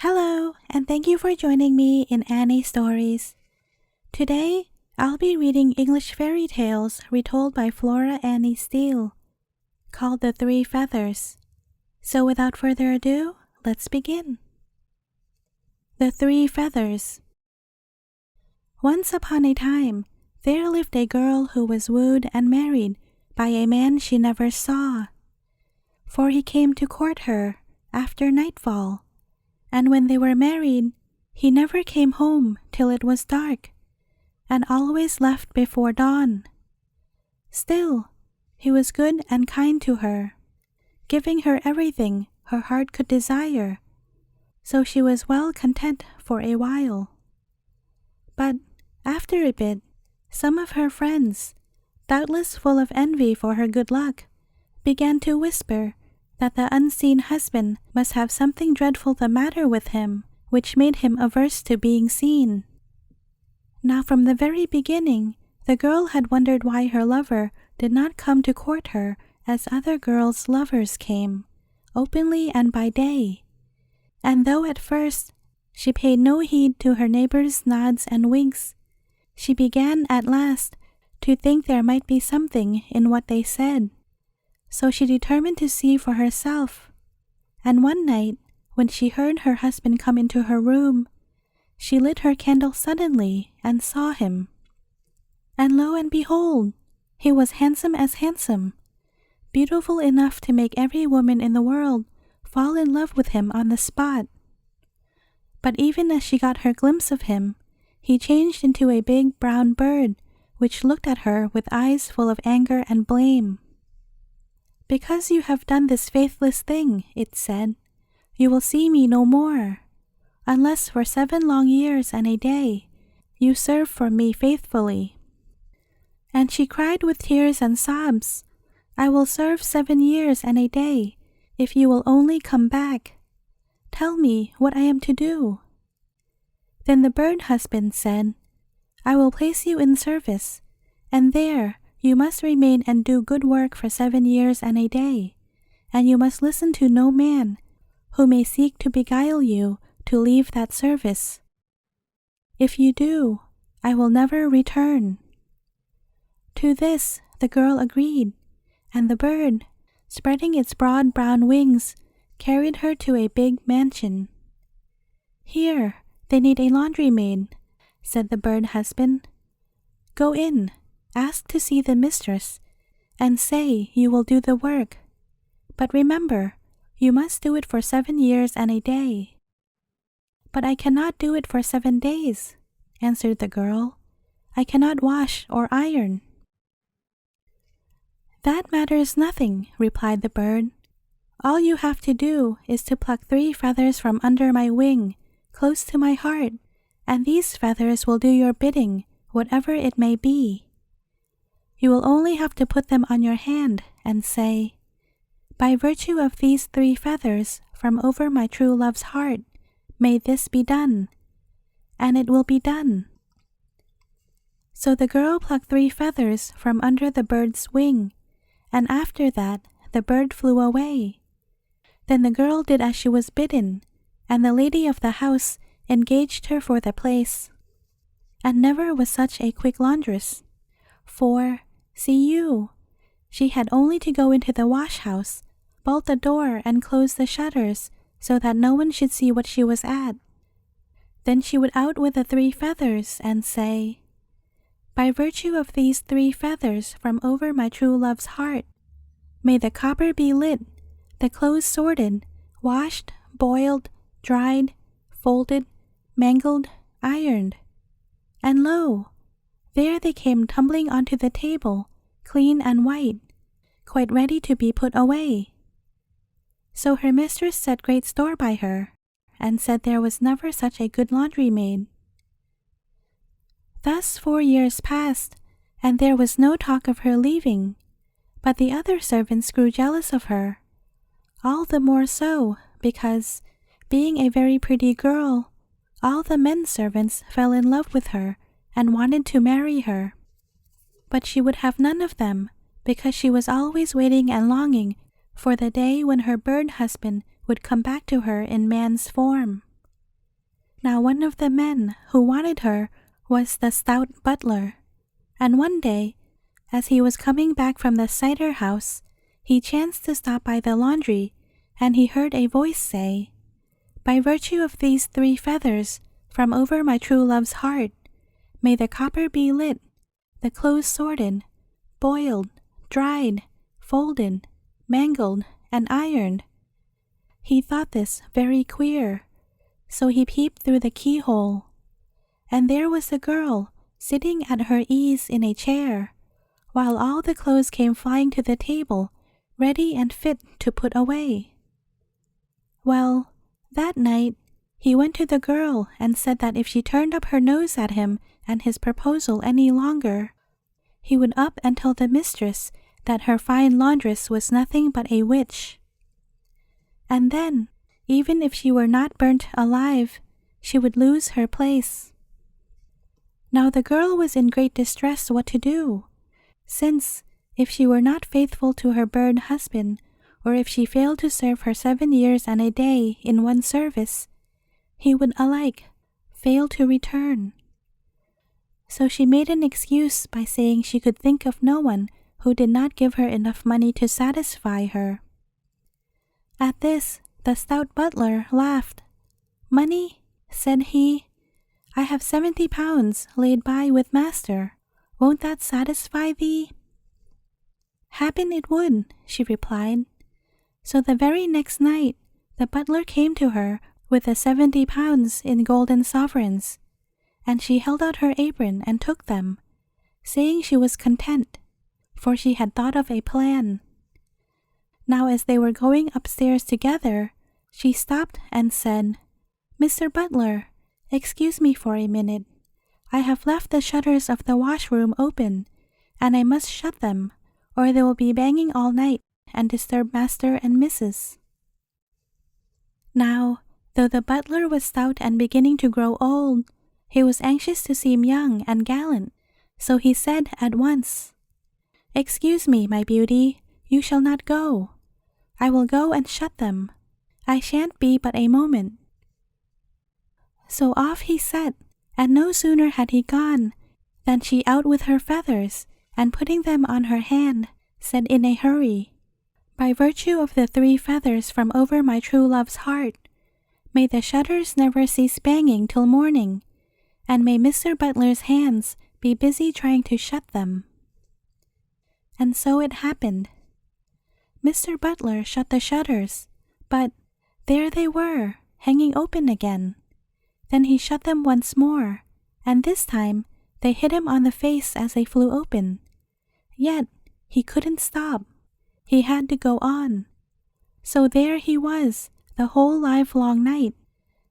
Hello, and thank you for joining me in Annie Stories. Today, I'll be reading English fairy tales retold by Flora Annie Steele, called The Three Feathers. So without further ado, let's begin. The Three Feathers. Once upon a time, there lived a girl who was wooed and married by a man she never saw. For he came to court her after nightfall, and when they were married, he never came home till it was dark, and always left before dawn. Still, he was good and kind to her, giving her everything her heart could desire, so she was well content for a while. But after a bit, some of her friends, doubtless full of envy for her good luck, began to whisper that the unseen husband must have something dreadful the matter with him, which made him averse to being seen. Now from the very beginning, the girl had wondered why her lover did not come to court her as other girls' lovers came, openly and by day. And though at first she paid no heed to her neighbors' nods and winks, she began at last to think there might be something in what they said. So she determined to see for herself, and one night, when she heard her husband come into her room, she lit her candle suddenly and saw him. And lo and behold, he was handsome as handsome, beautiful enough to make every woman in the world fall in love with him on the spot. But even as she got her glimpse of him, he changed into a big brown bird, which looked at her with eyes full of anger and blame. "Because you have done this faithless thing," it said, "you will see me no more, unless for 7 long years and a day you serve for me faithfully." And she cried with tears and sobs, "I will serve 7 years and a day if you will only come back. Tell me what I am to do." Then the bird husband said, "I will place you in service, and there you must remain and do good work for 7 years and a day, and you must listen to no man who may seek to beguile you to leave that service. If you do, I will never return." To this the girl agreed, and the bird, spreading its broad brown wings, carried her to a big mansion. "Here they need a laundry maid," said the bird husband. "Go in, ask to see the mistress, and say you will do the work. But remember, you must do it for 7 years and a day." "But I cannot do it for 7 days," answered the girl. "I cannot wash or iron." "That matters nothing," replied the bird. "All you have to do is to pluck 3 feathers from under my wing, close to my heart, and these feathers will do your bidding, whatever it may be. You will only have to put them on your hand and say, 'By virtue of these 3 feathers from over my true love's heart, may this be done,' and it will be done." So the girl plucked 3 feathers from under the bird's wing, and after that the bird flew away. Then the girl did as she was bidden, and the lady of the house engaged her for the place. And never was such a quick laundress, for, see you, she had only to go into the wash-house, bolt the door and close the shutters so that no one should see what she was at. Then she would out with the 3 feathers and say, "By virtue of these 3 feathers from over my true love's heart, may the copper be lit, the clothes sorted, washed, boiled, dried, folded, mangled, ironed." And lo, there they came tumbling onto the table, clean and white, quite ready to be put away. So her mistress set great store by her, and said there was never such a good laundry maid. Thus 4 years passed, and there was no talk of her leaving, but the other servants grew jealous of her, all the more so because, being a very pretty girl, all the men servants fell in love with her and wanted to marry her. But she would have none of them, because she was always waiting and longing for the day when her bird husband would come back to her in man's form. Now one of the men who wanted her was the stout butler, and one day, as he was coming back from the cider house, he chanced to stop by the laundry, and he heard a voice say, "By virtue of these 3 feathers from over my true love's heart, may the copper be lit, the clothes sorted, boiled, dried, folded, mangled, and ironed." He thought this very queer, so he peeped through the keyhole, and there was the girl sitting at her ease in a chair, while all the clothes came flying to the table, ready and fit to put away. Well, that night he went to the girl and said that if she turned up her nose at him and his proposal any longer, he would up and tell the mistress that her fine laundress was nothing but a witch. And then, even if she were not burnt alive, she would lose her place. Now the girl was in great distress what to do, since, if she were not faithful to her burned husband, or if she failed to serve her 7 years and a day in one service, he would alike fail to return. So she made an excuse by saying she could think of no one who did not give her enough money to satisfy her. At this, the stout butler laughed. "Money?" said he. "I have 70 pounds laid by with master. Won't that satisfy thee?" "Happen it would," she replied. So the very next night, the butler came to her with the 70 pounds in golden sovereigns, and she held out her apron and took them, saying she was content, for she had thought of a plan. Now as they were going upstairs together, she stopped and said, "Mr. Butler, excuse me for a minute. I have left the shutters of the washroom open, and I must shut them, or they will be banging all night and disturb master and missus." Now, though the butler was stout and beginning to grow old, he was anxious to seem young and gallant, so he said at once, "Excuse me, my beauty, you shall not go. I will go and shut them. I shan't be but a moment." So off he set, and no sooner had he gone than she out with her feathers, and putting them on her hand, said in a hurry, "By virtue of the 3 feathers from over my true love's heart, may the shutters never cease banging till morning, and may Mr. Butler's hands be busy trying to shut them." And so it happened. Mr. Butler shut the shutters, but there they were, hanging open again. Then he shut them once more, and this time they hit him on the face as they flew open. Yet he couldn't stop. He had to go on. So there he was the whole livelong night.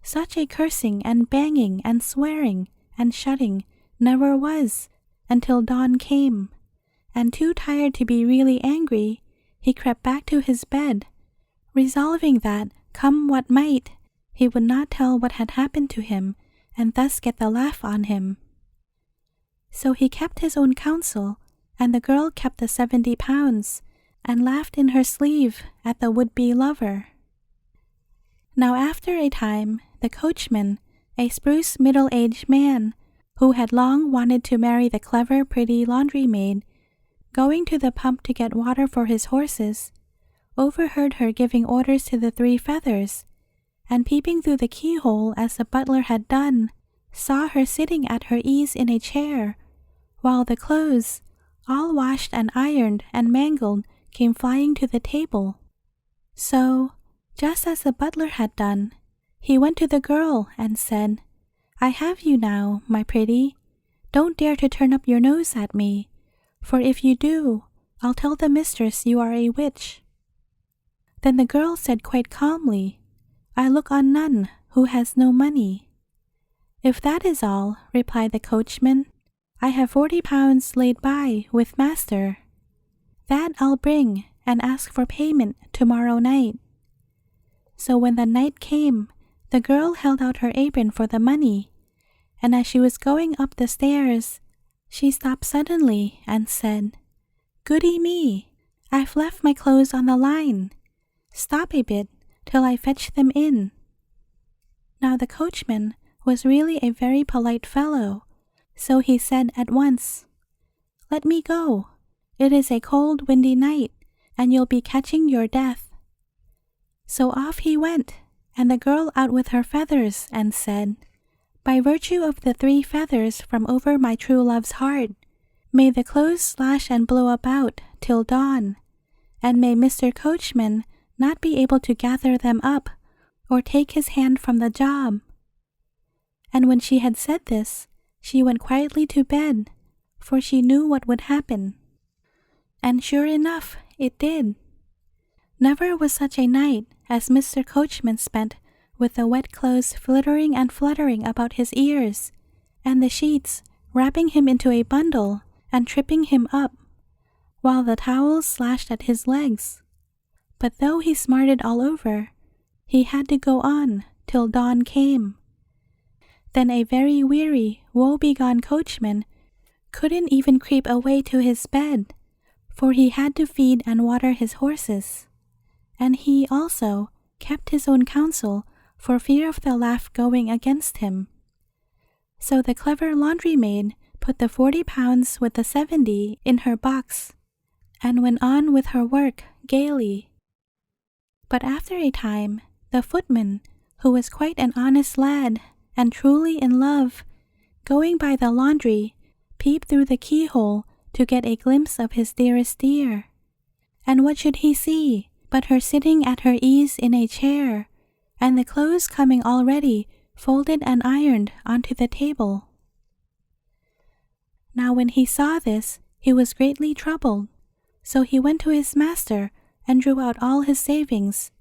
Such a cursing and banging and swearing and shutting never was until dawn came, and too tired to be really angry, he crept back to his bed, resolving that, come what might, he would not tell what had happened to him, and thus get the laugh on him. So he kept his own counsel, and the girl kept the 70 pounds, and laughed in her sleeve at the would-be lover. Now after a time, the coachman, a spruce middle-aged man, who had long wanted to marry the clever, pretty laundry maid, going to the pump to get water for his horses, overheard her giving orders to the 3 feathers, and peeping through the keyhole as the butler had done, saw her sitting at her ease in a chair, while the clothes, all washed and ironed and mangled, came flying to the table. So, just as the butler had done, he went to the girl and said, "I have you now, my pretty. Don't dare to turn up your nose at me, for if you do, I'll tell the mistress you are a witch." Then the girl said quite calmly, "I look on none who has no money." "If that is all," replied the coachman, "I have 40 pounds laid by with master. That I'll bring and ask for payment tomorrow night." So when the night came, the girl held out her apron for the money, and as she was going up the stairs, she stopped suddenly and said, "Goody me, I've left my clothes on the line. Stop a bit till I fetch them in." Now the coachman was really a very polite fellow, so he said at once, "Let me go. It is a cold, windy night, and you'll be catching your death." So off he went, and the girl out with her feathers, and said, "By virtue of the 3 feathers from over my true love's heart, may the clothes slash and blow about till dawn, and may Mr. Coachman not be able to gather them up, or take his hand from the job." And when she had said this, she went quietly to bed, for she knew what would happen. And sure enough, it did. Never was such a night as Mr. Coachman spent with the wet clothes flittering and fluttering about his ears, and the sheets wrapping him into a bundle and tripping him up, while the towels slashed at his legs. But though he smarted all over, he had to go on till dawn came. Then a very weary, woe-begone coachman couldn't even creep away to his bed, for he had to feed and water his horses. And he also kept his own counsel for fear of the laugh going against him. So the clever laundry maid put the 40 pounds with the 70 in her box, and went on with her work gaily. But after a time, the footman, who was quite an honest lad and truly in love, going by the laundry, peeped through the keyhole to get a glimpse of his dearest dear. And what should he see but her sitting at her ease in a chair, and the clothes coming already folded and ironed onto the table. Now when he saw this, he was greatly troubled, so he went to his master and drew out all his savings.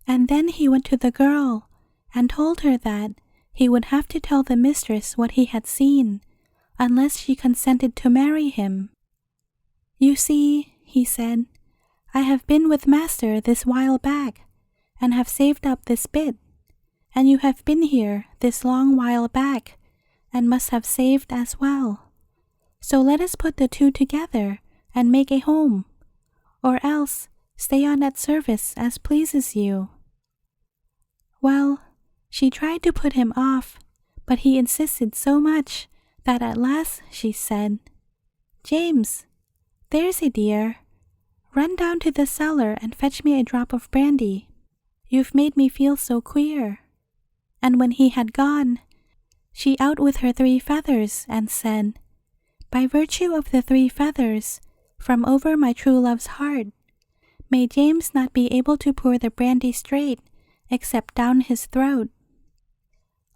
And then he went to the girl and told her that he would have to tell the mistress what he had seen, unless she consented to marry him. "You see," he said, "I have been with master this while back, and have saved up this bit, and you have been here this long while back, and must have saved as well. So let us put the 2 together, and make a home, or else stay on at service as pleases you." Well, she tried to put him off, but he insisted so much that at last she said, "James, there's a dear, run down to the cellar and fetch me a drop of brandy. You've made me feel so queer." And when he had gone, she out with her 3 feathers and said, "By virtue of the 3 feathers from over my true love's heart, may James not be able to pour the brandy straight, except down his throat."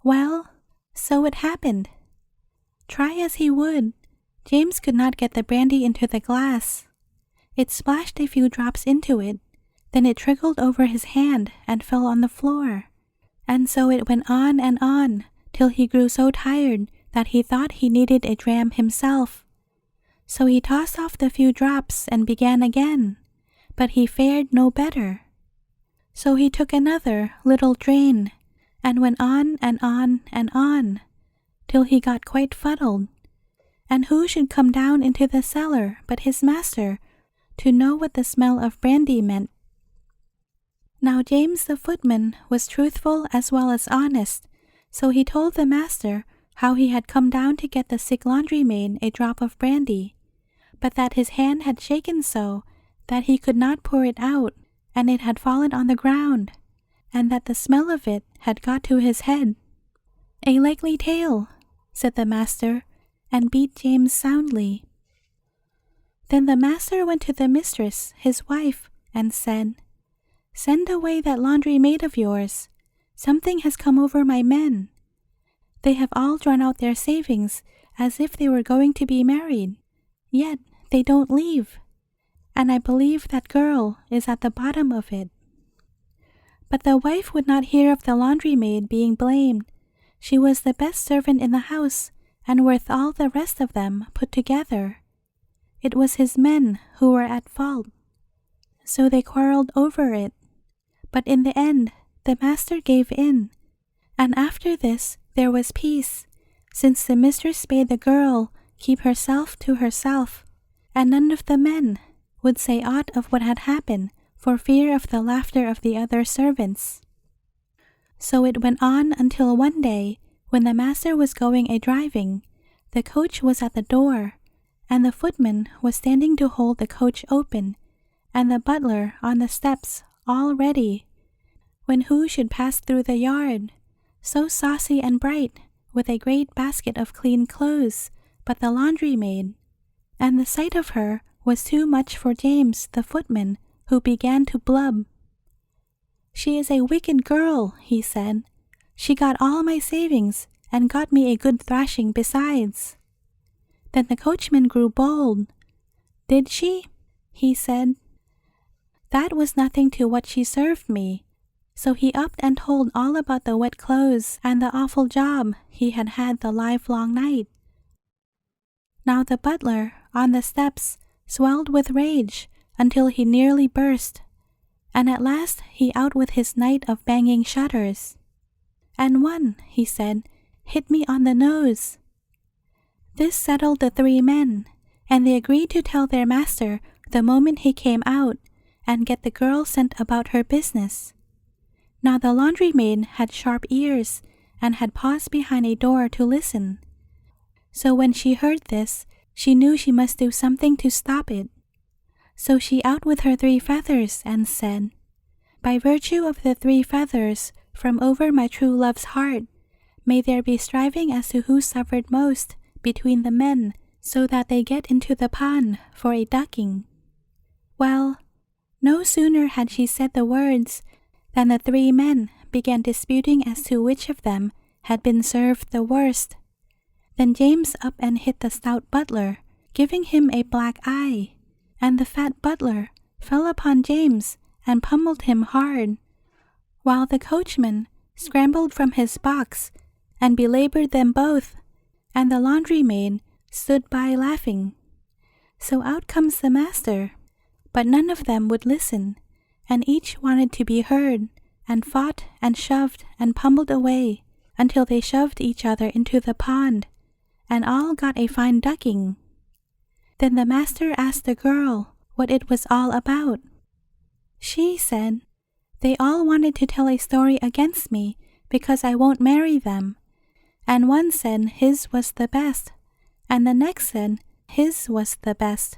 Well, so it happened. Try as he would, James could not get the brandy into the glass. It splashed a few drops into it, then it trickled over his hand and fell on the floor. And so it went on, till he grew so tired that he thought he needed a dram himself. So he tossed off the few drops and began again, but he fared no better. So he took another little drain, and went on, till he got quite fuddled. And who should come down into the cellar but his master, to know what the smell of brandy meant. Now James the footman was truthful as well as honest, so he told the master how he had come down to get the sick laundry maid a drop of brandy, but that his hand had shaken so that he could not pour it out, and it had fallen on the ground, and that the smell of it had got to his head. "A likely tale," said the master, and beat James soundly. Then the master went to the mistress, his wife, and said, "Send away that laundry maid of yours. Something has come over my men. They have all drawn out their savings as if they were going to be married, yet they don't leave, and I believe that girl is at the bottom of it." But the wife would not hear of the laundry maid being blamed. She was the best servant in the house, and worth all the rest of them put together. It was his men who were at fault. So they quarreled over it. But in the end, the master gave in, and after this there was peace, since the mistress bade the girl keep herself to herself, and none of the men would say aught of what had happened for fear of the laughter of the other servants. So it went on until one day When the master was going a-driving, the coach was at the door, and the footman was standing to hold the coach open, and the butler on the steps all ready, when who should pass through the yard, so saucy and bright, with a great basket of clean clothes, but the laundry maid. And the sight of her was too much for James the footman, who began to blub. "She is a wicked girl," he said. "She got all my savings, and got me a good thrashing besides." Then the coachman grew bold. "Did she?" he said. "That was nothing to what she served me." So he upped and told all about the wet clothes and the awful job he had had the livelong night. Now the butler, on the steps, swelled with rage until he nearly burst, and at last he out with his night of banging shutters. "And one," he said, "hit me on the nose." This settled the three men, and they agreed to tell their master the moment he came out, and get the girl sent about her business. Now the laundry maid had sharp ears, and had paused behind a door to listen. So when she heard this, she knew she must do something to stop it. So she out with her 3 feathers, and said, "By virtue of the 3 feathers from over my true love's heart, may there be striving as to who suffered most between the men, so that they get into the pond for a ducking." Well, no sooner had she said the words than the 3 men began disputing as to which of them had been served the worst. Then James up and hit the stout butler, giving him a black eye, and the fat butler fell upon James and pummeled him hard, while the coachman scrambled from his box and belabored them both, and the laundry maid stood by laughing. So out comes the master, but none of them would listen, and each wanted to be heard, and fought and shoved and pummeled away until they shoved each other into the pond, and all got a fine ducking. Then the master asked the girl what it was all about. She said, "They all wanted to tell a story against me because I won't marry them, and one said his was the best, and the next said his was the best.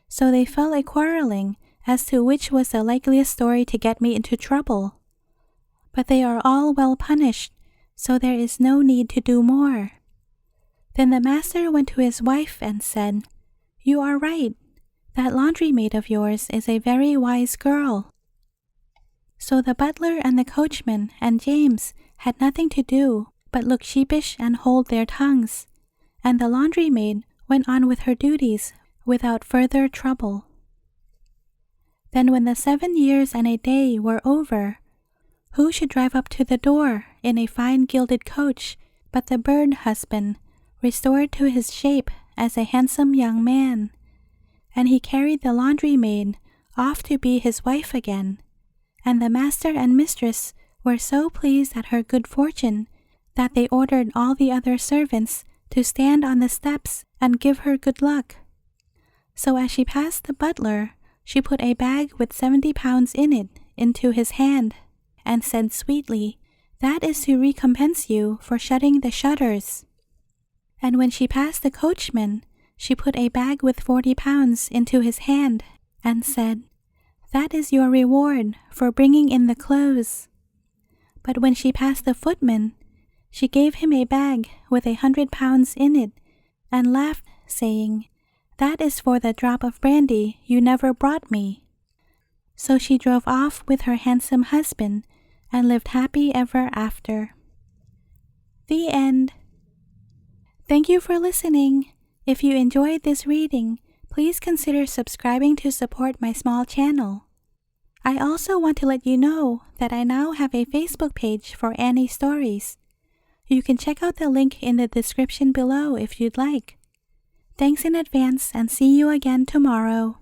So they fell a-quarreling as to which was the likeliest story to get me into trouble. But they are all well punished, so there is no need to do more." Then the master went to his wife and said, "You are right. That laundry maid of yours is a very wise girl." So the butler and the coachman and James had nothing to do but look sheepish and hold their tongues, and the laundry maid went on with her duties without further trouble. Then when the 7 years and a day were over, who should drive up to the door in a fine gilded coach but the bird husband, restored to his shape as a handsome young man, and he carried the laundry maid off to be his wife again, and the master and mistress were so pleased at her good fortune that they ordered all the other servants to stand on the steps and give her good luck. So as she passed the butler, she put a bag with 70 pounds in it into his hand, and said sweetly, "That is to recompense you for shutting the shutters." And when she passed the coachman, she put a bag with 40 pounds into his hand, and said, "That is your reward for bringing in the clothes." But when she passed the footman, she gave him a bag with 100 pounds in it, and laughed, saying, "That is for the drop of brandy you never brought me." So she drove off with her handsome husband, and lived happy ever after. The end. Thank you for listening. If you enjoyed this reading, please consider subscribing to support my small channel. I also want to let you know that I now have a Facebook page for Anny Stories. You can check out the link in the description below if you'd like. Thanks in advance, and see you again tomorrow.